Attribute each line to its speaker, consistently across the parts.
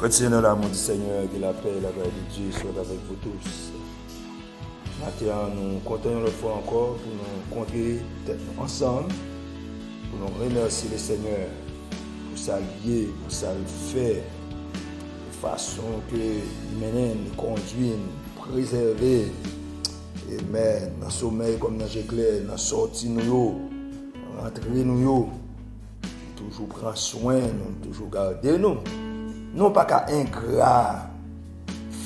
Speaker 1: Continuons l'amour du Seigneur, que la paix et la gloire de Dieu soient avec vous tous. Maintenant, nous continuons une fois encore pour nous compter ensemble, pour nous remercier le Seigneur pour sa vie, pour sa fait, de façon que il mène, il conduit, il préserve. Amen. Dans le sommeil comme dans l'éclair, dans la sortie, nous, rentrer, nous, toujours prendre soin, nous, toujours garder nous. Non pas qu'à ingrat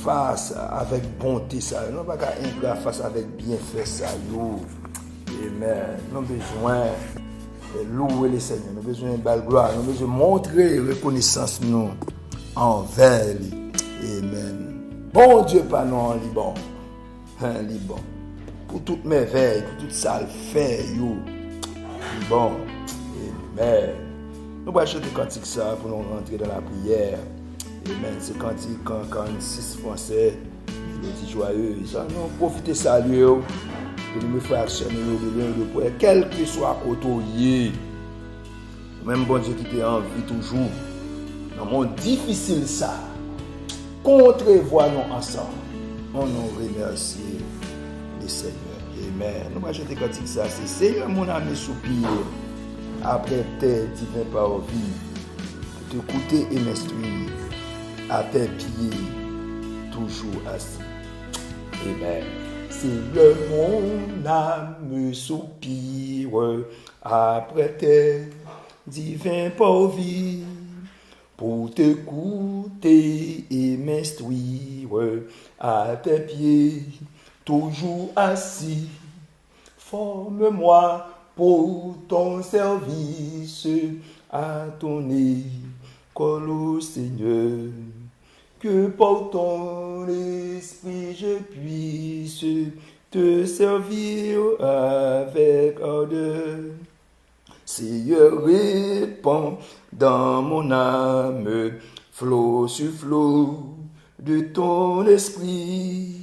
Speaker 1: face avec bonté ça, non pas qu'à ingrat face avec bienfait ça. Amen. Nous avons besoin de louer le Seigneur, nous avons besoin de belle gloire, nous avons besoin de montrer reconnaissance nous envers lui. Amen. Bon Dieu, pas nous en Liban. Liban. Pour toutes mes veilles, pour tout ça le fait, Liban. Amen. Nous allons chanter cantique ça pour nous rentrer dans la prière. Amen. C'est cantique 46 français. Je dis joyeux. Nous profitez saluer. Que nous me faisons actionner de l'un de l'autre. Quel que soit côté. Même bon Dieu qui t'est en vie toujours. Dans un monde difficile ça. Contre-voix-nous ensemble. On nous remercie le Seigneur. Amen. Nous allons chanter cantique ça. C'est Seigneur mon âme soupire. Après tes divins par vie, pour t'écouter et m'instruire, à tes pieds, toujours assis. Amen. Seigneur, mon âme soupire, après tes divins par vie, pour t'écouter et m'instruire, à tes pieds, toujours assis. Forme-moi pour ton service, à ton école au Seigneur, que par ton esprit je puisse te servir avec ardeur. Seigneur, répands dans mon âme, flot sur flot de ton esprit,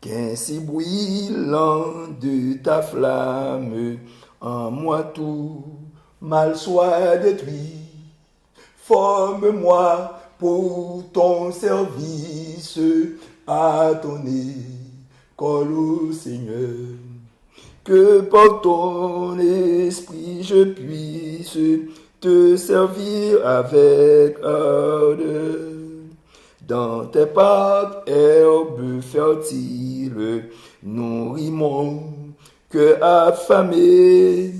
Speaker 1: qu'ainsi brûlant de ta flamme, en moi tout mal soit détruit. Forme-moi pour ton service, à ton école au Seigneur, que par ton esprit je puisse te servir avec ardeur. Dans tes parcs, herbes fertiles, nourris mon cœur affamé,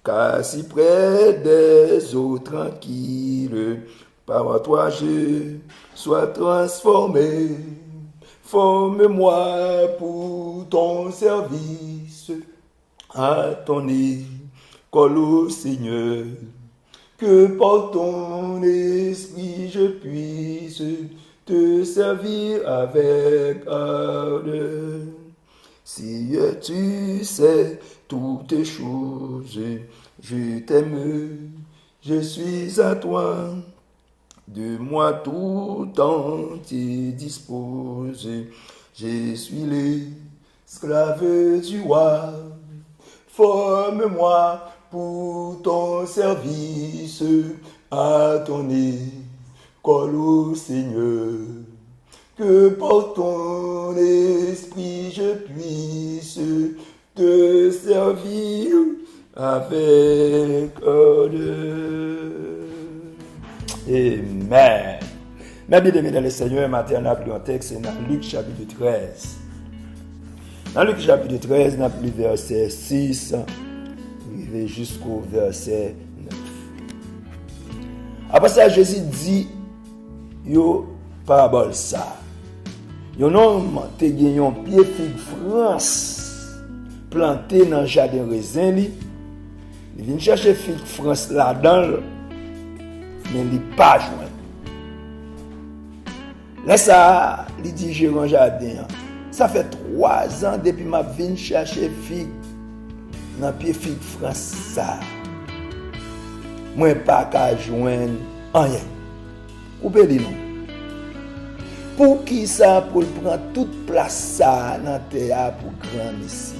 Speaker 1: car si près des eaux tranquilles, par toi je sois transformé. Forme-moi pour ton service, à ton école au Seigneur, que par ton esprit je puisse te servir avec ardeur. Si tu sais toutes choses, je t'aime, je suis à toi. De moi tout entier dispose, je suis l'esclave du roi. Forme-moi pour ton service, à ton école au Seigneur, que par ton esprit je puisse te servir avec ardeur. Amen. Mes bien-aimés dans le Seigneur, matin, on a pris un texte dans Luc chapitre 13. Dans Luc chapitre 13, on a pris verset 6, arrivé jusqu'au verset 9. Après ça, Jésus dit, yo parabole ça. Yon homme te gen yon pied fig France planté dans jardin raisin li. Il vient chercher fig France là-dedans, mais il pas joint. Là ça, il dit gérant jardin. Ça fait 3 ans depuis ma vinn chercher fig dans pied fig France ça. Moi pas ka joindre rien. Coupez li non. Pour qui ça pour prendre toute place ça dans terre pour grand messie.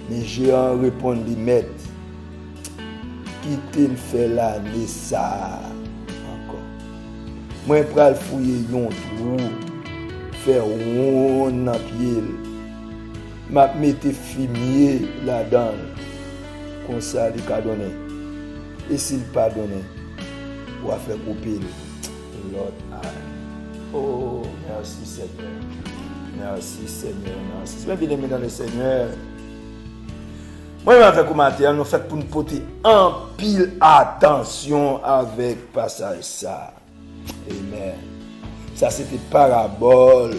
Speaker 1: Mais j'ai en répondu lui mettre qui te fait l'année ça encore. Moi pral fouiller yon trou, faire rond dans pied. M'a mette fumier là-dedans. Comme ça il ka donner. Et s'il pas donné, on va faire couper l'autre. Oh, merci Seigneur. Merci Seigneur. Merci. C'est bien aimé dans le Seigneur. Moi, je vais faire commentaire, nous fait pour nous porter en pile attention avec passage ça. Amen. Ça, c'était parabole.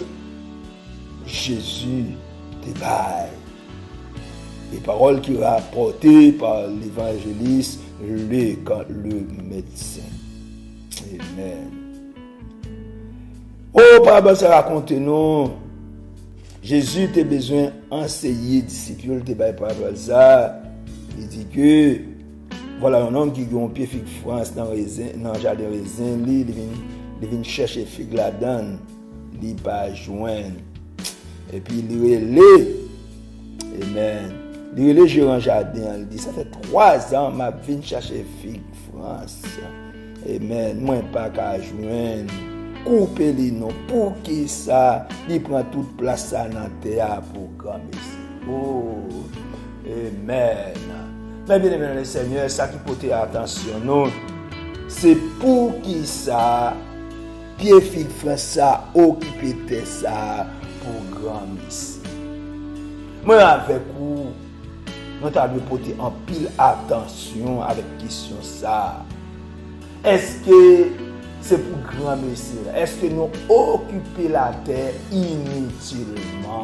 Speaker 1: Jésus te baille. Les paroles qui rapportées par l'évangéliste, le médecin. Amen. Oh, parabole, ça raconte nous. Jésus a besoin d'enseigner disciples, il parabole ça. Il dit que voilà un homme qui a un pied figue France dans le jardin de raisin, il vient chercher figue là-dedans, il pas joindre. Et puis il relève. Amen. Il relève gérant jardin, il dit ça fait 3 ans que je viens chercher figue France. Amen. Moi pas qu'à joindre. Couper les noms pour qui ça, il prend toute place dans la terre pour grammer. Oh, amen. Mais bien aimé le Seigneur, ça qui porte attention, non, c'est pour qui ça, pied figue ça, occuper ça pour grammer. Moi avec vous, nous avons porté en pile attention avec question ça. Est-ce que c'est pour grand messie? Est-ce que nous occupons la terre inutilement?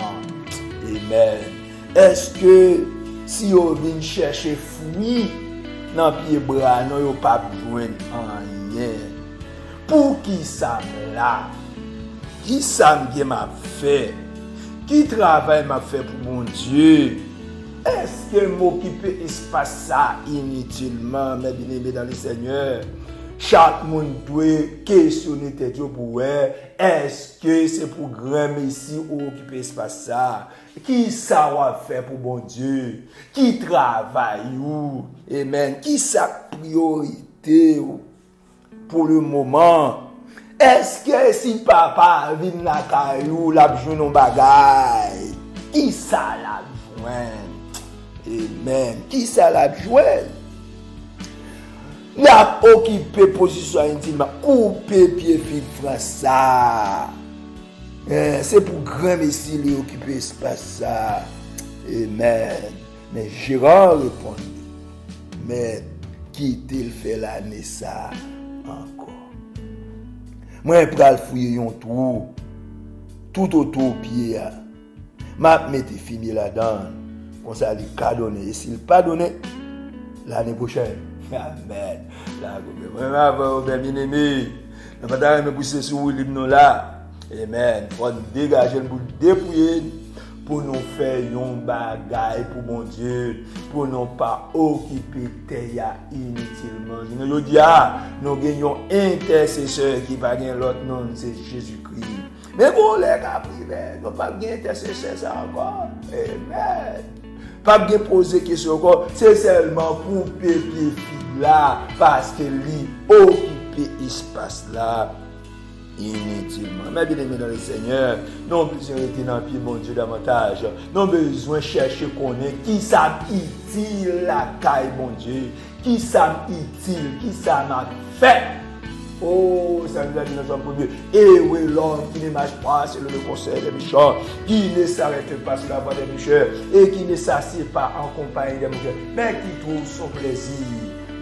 Speaker 1: Amen. Est-ce que si on vient chercher fruits dans le pied bras, nous n'avons pas besoin de rien? Pour qui ça là? Qui ça m'a fait? Qui travail m'a fait pour mon Dieu? Est-ce que m'occuper espace ça inutilement, mes bien-aimés dans le Seigneur? Chaque monde doit questionner tête pour est-ce que c'est pour grand messie ou occuper espace ça? Qui ça va faire pour bon Dieu? Qui travaille ou? Amen. Qui sa priorité pour le moment? Est-ce que si papa vient la caillou, la joue non bagaille? Qui ça la joint? Amen. Qui ça la joint? Il a occupé position intime, coupé pied figue ça. C'est pour grand messie lui occuper espace ça. Amen. Mais Gérard répond, mais qui t'il fait l'année ça encore? Moi je pral fouiller un trou tout autour pied. M'a mette fumier là-dedans. Comme ça il ka donner. Et s'il pas donné l'année prochaine. Amen. Là, bien aimé. Ne pas me pousser sur l'hymne là. Amen. Faut dégager pour dépouiller pour nous faire un bagaille pour mon Dieu, pour ne pas occuper terre inutilement. Je nous dis, nous gagnons un intercesseur qui va gagner l'autre nom, c'est Jésus-Christ. Mais bon, les gars privés, nous pas gagner intercesseur ça encore. Amen. Pas bien poser question encore, c'est seulement pour pied là parce que lui occuper espace là inutilement. Mais bien aimé dans le Seigneur, non besoin de dans pied mon Dieu davantage. Non besoin chercher connaître qui ça utile la caille mon Dieu, qui ça utile, qui ça m'a fait. Oh, ça nous a dit dans son premier. Et oui, l'homme qui ne marche pas sur le conseil des méchants, qui ne s'arrête pas sur la voie des pécheurs, et qui ne s'assied pas en compagnie des méchants, mais qui trouve son plaisir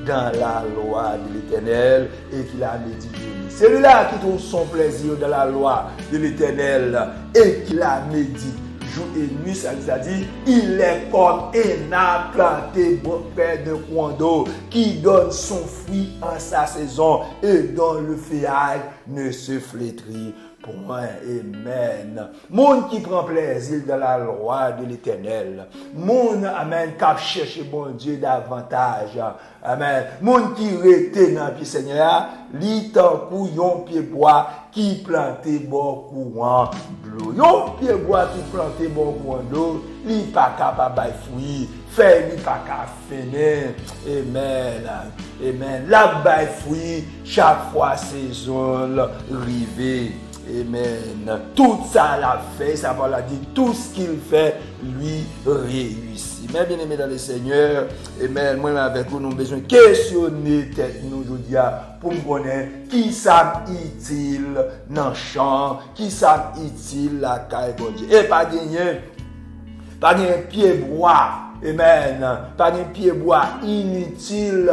Speaker 1: dans la loi de l'Éternel et qui la médite. Celui-là qui trouve son plaisir dans la loi de l'Éternel et qui la médite jour et nuit, ça nous a dit, il est comme un arbre planté près d'un coin d'eau qui donne son fruit en sa saison et dont le feuillage ne se flétrit point. Amen. Monde qui prend plaisir dans la loi de l'Éternel. Monde, amen, qui cherche bon Dieu davantage. Amen. Monde qui rete dans le Seigneur, li tant kou yon pied bois qui planté bon courant d'eau. Yon pied bois qui planté bon courant d'eau, li pas capable de fruit, fait li pas capable de Amen. Amen. La bail fruit chaque fois saison rive. Amen. Tout ça l'a fait, ça va la dire, tout ce qu'il fait, lui réussit. Mais bien aimé dans le Seigneur, amen, moi avec vous, nous avons besoin de questionner tête nous aujourd'hui pour nous connaître qui ça utile dans le champ, qui ça utile la caille bon Dieu. Et pas gagner pied bois. Amen. Pas un pied bois inutile.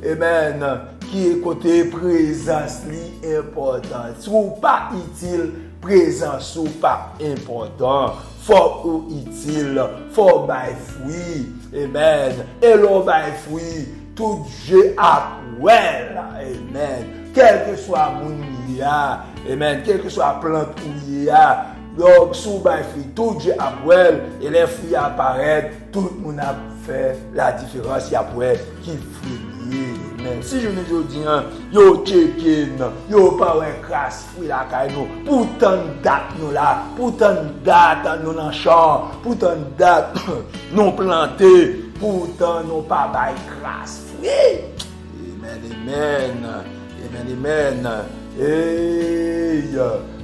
Speaker 1: Amen. Qui est côté présence li important. Si ou pas utile, présence ou pas important. Faut ou utile, faut bay fruit. Amen. Et l'on bay fruit, tout Dieu après. Amen. Quel que soit mon ya, amen. Quel que soit plante ou ya. Donc, sous bay fruit, tout Dieu après, et les fruits apparaissent, tout le monde a fait la différence, après qui fruit. Amen. Si je ne dis pas, yo check-in, yo pas ouais crasse fruit la caille nous, pourtant date nous là, pourtant date nous dans champ, pourtant date nous planté, pourtant nous pas bay crasse fruit. Amen, amen, amen. Hey,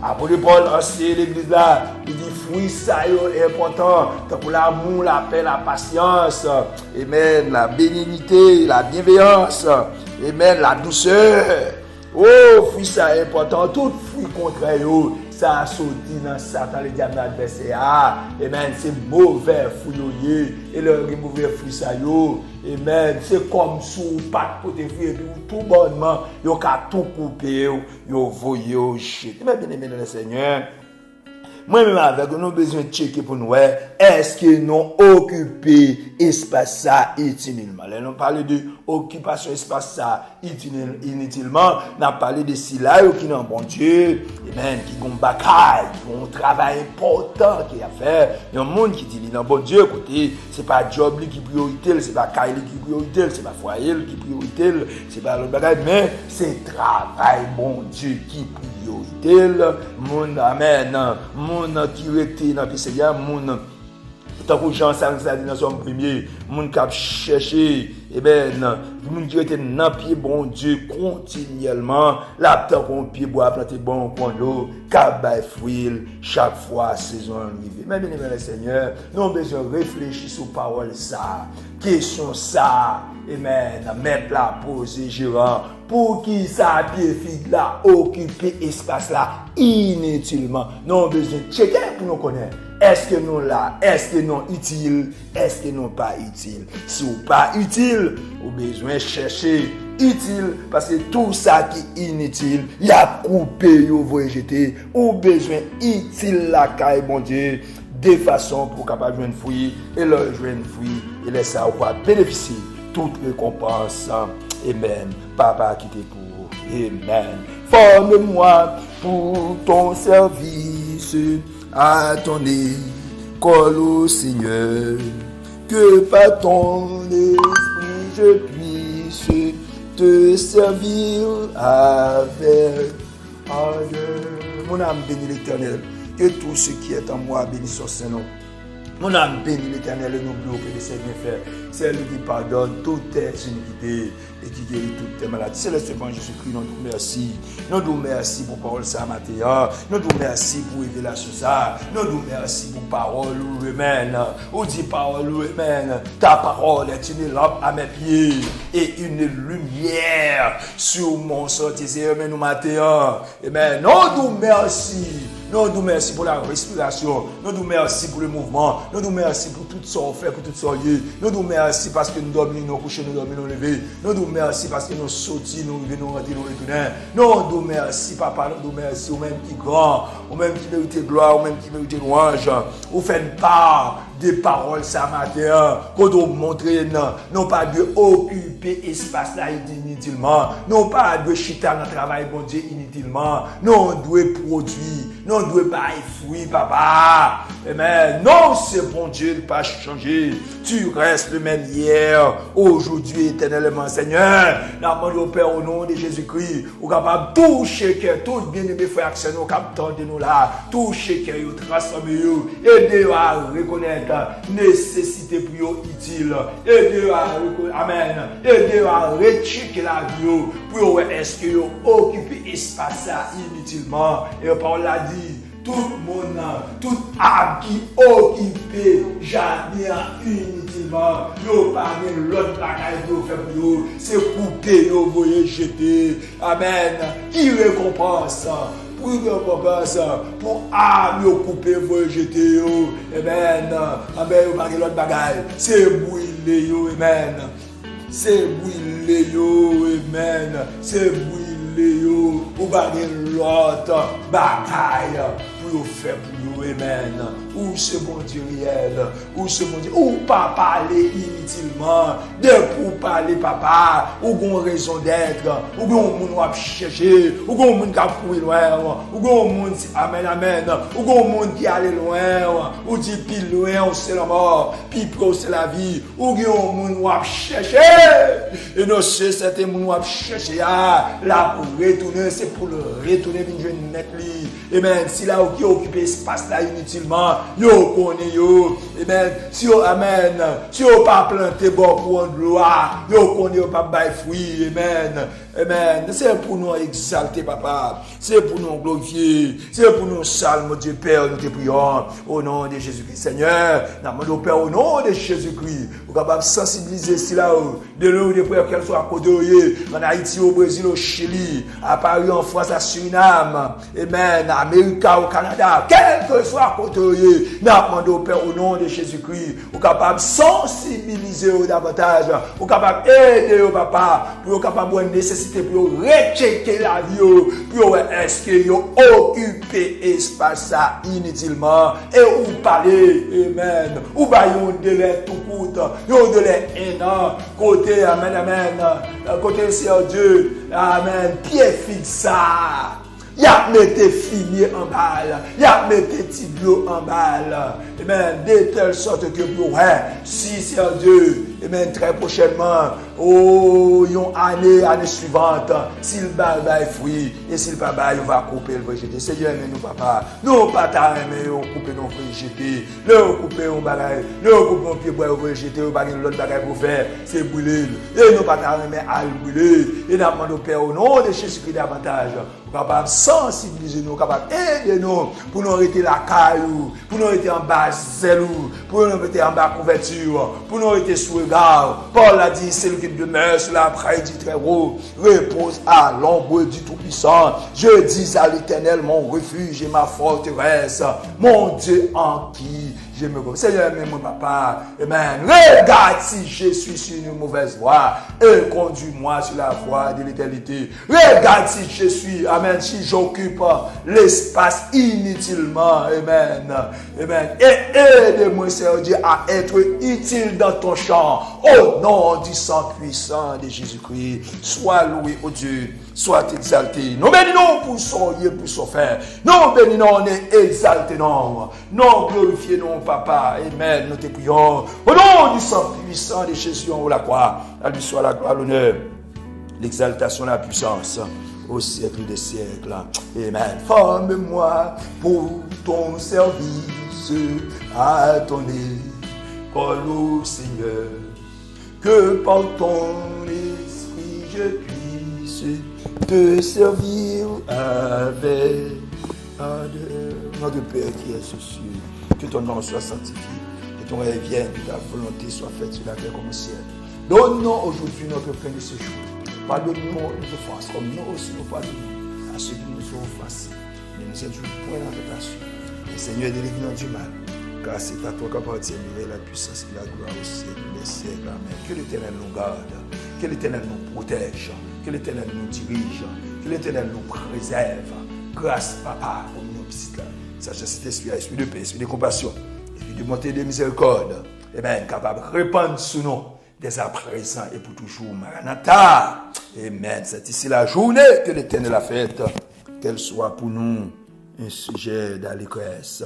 Speaker 1: après Paul aussi l'église là, il dit fruit ça est important, tant pour l'amour, la paix, la patience, amen, la bénignité, la bienveillance, amen, la douceur. Oh, fruit ça est important, tout fruit contraire ça a sorti dans Satan le diable adversaire. Amen, c'est mauvais fruit et le mauvais fruit ça amen, c'est comme sous pas côté fruit et puis tout bonnement, yo ka tout couper, yo voyer au shit. Mais bien aimé dans le Seigneur, moi-même avec nous besoin de checker pour nous, est-ce que nous occupé espace ça inutilement. Là, nous parlons de occupation espace ça inutilement. Nous parlé de si là qui n'ont bon Dieu, amen, qui ont bagaille, qui ont un travail important qui a faire. Il y a un monde qui dit non bon Dieu côté, c'est pas job qui priorité, c'est pas Kylie qui priorité, c'est pas foyer qui priorité, c'est pas le bagaille, mais c'est travail bon Dieu qui priorité. Mon amen. Moun qui était dans le Seigneur, moun tant que Jean ça dit dans son premier, moun qui a cherché, et ben moun qui était dans pied bon Dieu continuellement, là tant qu'on pied bois planter bon coin d'eau, cap bay fruit chaque fois saison arrivée. Mais bien aimé le Seigneur, nous avons besoin de réfléchir sur parole ça, question ça, amen, mettre la poser gérant pour qui ça pied fille là occuper espace là inutilement. Nous avons besoin de checker pour nous connaître. Est-ce que nous là, est-ce que nous utile, est-ce que nous pas utile. Si ou pas utile, ou besoin chercher utile parce que tout ça qui est inutile, il a coupé, vous voyez jeter, ou besoin utile la caille bon Dieu de façon pour capable jouer un fruit et le jouer un fruit et laisser ça va bénéficier toute récompense. Amen. Papa qui t'est pour. Amen. Forme-moi pour ton service. À ton école au Seigneur, que par ton esprit je puisse te servir avec ardeur. Mon âme bénit l'Éternel, que tout ce qui est en moi bénisse son Saint-Nom. Mon âme bénit l'Éternel et n'oublie aucun de ses bienfaits. C'est lui qui pardonne toutes tes iniquités et qui guérit toutes tes maladies. C'est le Seigneur Jésus-Christ, nous nous merci. Nous nous merci pour parole ça matin. Nous nous merci pour révélation ça. Nous nous merci pour parole ou amen. Ou dit parole ou amen. Ta parole est une lampe à mes pieds et une lumière sur mon sentier. Amen nous matin. Amen. Nous nous merci. Nous nous merci pour la respiration. Nous nous merci pour le mouvement. Nous nous merci pour tout ce qu'on fait, pour tout ce qu'on lieu. Nous nous merci parce que nous dormons, nous couchons, nous dormons, nous levons. Nous nous merci parce que nous sortons, nous venons, nous rentrons, nous retournons. Nous nous merci, papa, nous nous merci, au même qui est grand, au même qui mérite gloire, au même qui mérite louange. Vous faites part des paroles ça matin, qu'on doit montrer, non pas de occuper espace là inutilement, non pas de chiter dans le travail, bon Dieu, inutilement, non, on doit produire, non, on doit pas fruit, papa. Amen. Non, c'est bon Dieu, pas changer. Tu restes le même hier, aujourd'hui, éternellement, Seigneur. Nous demandons au Père au nom de Jésus-Christ, ou capable de toucher cœur, tous bien-aimés frères et sœurs, nous capable de nous là, toucher cœur, transformer, aider à reconnaître nécessité pour eux utile, aider à reconnaître, amen, aider à rechecker la vie, pour est-ce que vous occupez espace inutilement. Et la parole l'a dit. Tout le monde, toute âme qui occupe jamais inutilement, nous parlons l'autre bagaille que vous faites pour vous, c'est couper, vous voyez jeter. Amen. Qui récompense? Pour récompense, pour âme couper, vous jeter. Amen. Amen. Vous parlez l'autre bagaille, c'est brûler. Amen. C'est brûler. Amen. C'est brûler. Ou parlez l'autre bagaille. Pour faire pour nous, amen. Ou ce bon Dieu réel, ou ce bon Dieu, ou pas parler inutilement, de pour parler papa, ou gon raison d'être, ou gon moun wap chercher, ou gon moun qui a couru loin, ou gon moun amen amen, ou gon moun qui allait loin, ou dit pile loin, c'est la mort, puis pro c'est la vie, ou gon moun wap chercher, et non c'est certain moun wap chercher, là pour retourner, c'est pour le retourner venir net li, amen. Si là qui occupe espace là inutilement, yo connaît yo, amen. Si yo amen, si yo pas planter bon pour de gloire, yo connaît yo pas bail fruit, amen. Amen. C'est pour nous exalter papa, c'est pour nous glorifier, c'est pour nous saluer mon Dieu Père, nous te prions au nom de Jésus-Christ Seigneur. Nous demandons au Père au nom de Jésus-Christ, pour capable sensibiliser si là de l'eau de prière qu'elle soit à côté en Haïti, au Brésil, au Chili, à Paris, en France, à Suriname, amen, à Amérique, au Canada, quel que soit à côté, nous demandons au Père au nom de Jésus-Christ, pour capable sensibiliser davantage, pour capable aider au papa, pour capable avoir une nécessité pour rechecker la vie, pour est-ce que vous occupez espace ça inutilement, et vous parlez, amen, ou baillons de l'air tout court, vous de l'air un an, côté, amen, amen, côté Seigneur Dieu, amen, pied fixe ça. Il a mis fumier en balle, il a mis petit bleu en balle, amen, de telle sorte que pour si c'est Dieu, amen, très prochainement, une année suivante, s'il bat fruit, et s'il pas bat, il va couper le rejeter. Seigneur, aimez nous, papa, nous pas t'aimer, on coupe nos rejeter, nous couper un bagage, nous couper un pied bois, on rejeter, on bagage l'autre bagage pour faire, c'est brûler, et nous pas t'aimer à brûler, et nous demandons au Père au nom de Jésus-Christ davantage, capable sensibiliser nous, capable aider nous pour nous arrêter la caillou, pour nous arrêter en bas zélou, pour nous arrêter en bas couverture, pour nous arrêter sous regard. Paul a dit, c'est le qui demeure sur la praille du très haut, repose à l'ombre du Tout-Puissant. Je dis à l'Éternel, mon refuge et ma forteresse, mon Dieu en qui je me repose. Seigneur, mon papa, amen. Regarde si je suis sur une mauvaise voie et conduis-moi sur la voie de l'éternité. Regarde si je suis, amen, si j'occupe l'espace inutilement, amen, amen. Et aide-moi, Seigneur Dieu, à être utile dans ton champ. Au nom du sang puissant de Jésus-Christ, sois loué, oh Dieu, sois exalté. Nous bénissons pour son Dieu, pour son frère. Nous bénissons, on est exalté, non. Nous glorifions, non, papa. Amen. Nous te prions. Au nom du sang puissant de Jésus, on la croix. À lui soit la gloire, l'honneur, l'exaltation, la puissance. Au siècle des siècles. Amen. Forme-moi pour ton service à ton école, au Seigneur. Que par ton esprit je puisse te servir avec notre Père qui est aux cieux. Que ton nom soit sanctifié, que ton règne vienne, que ta volonté soit faite sur la terre comme au ciel. Donne-nous aujourd'hui notre pain de ce jour. Pardonne-nous nos offenses, comme nous aussi nous pardonnons à ceux qui nous ont offensés. Mais nous sommes point dans la tentation. Le Seigneur délivre-nous du mal. Car c'est à toi qu'appartient la puissance et la gloire au siècle des siècles. Amen. Que l'Éternel nous garde, que l'Éternel nous protège, que l'Éternel nous dirige, que l'Éternel nous préserve. Grâce, papa, pour nous visite là. Sachez cet esprit de paix, esprit de compassion, esprit de bonté et de miséricorde, eh bien, capable de répandre sous nous dès à présent et pour toujours. Maranatha. Amen. C'est ici la journée que l'Éternel a faite, qu'elle soit pour nous un sujet d'allégresse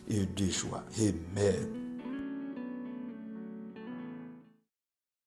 Speaker 1: et de joie. Amen.